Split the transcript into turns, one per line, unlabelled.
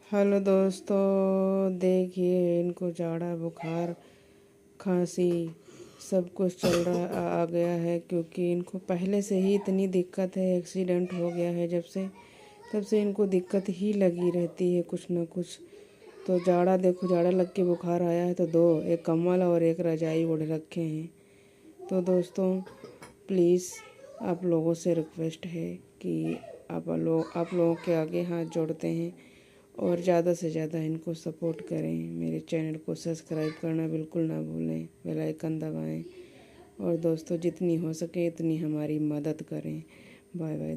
Hello दोस्तों, देखिए इनको जाड़ा बुखार खांसी सब कुछ चल रहा आ गया है, क्योंकि इनको पहले से ही इतनी दिक्कत है। एक्सीडेंट हो गया है जब से, तब से इनको दिक्कत ही लगी रहती है कुछ ना कुछ। तो जाड़ा देखो, जाड़ा लग के बुखार आया है तो दो, एक कम्बल और एक रजाई ओढ़ रखे हैं। तो दोस्तों प्लीज़ आप लोगों से रिक्वेस्ट है कि आप लोगों के आगे हाथ जोड़ते हैं और ज़्यादा से ज़्यादा इनको सपोर्ट करें। मेरे चैनल को सब्सक्राइब करना बिल्कुल ना भूलें, बेल आइकन दबाएं और दोस्तों जितनी हो सके इतनी हमारी मदद करें। Bye bye.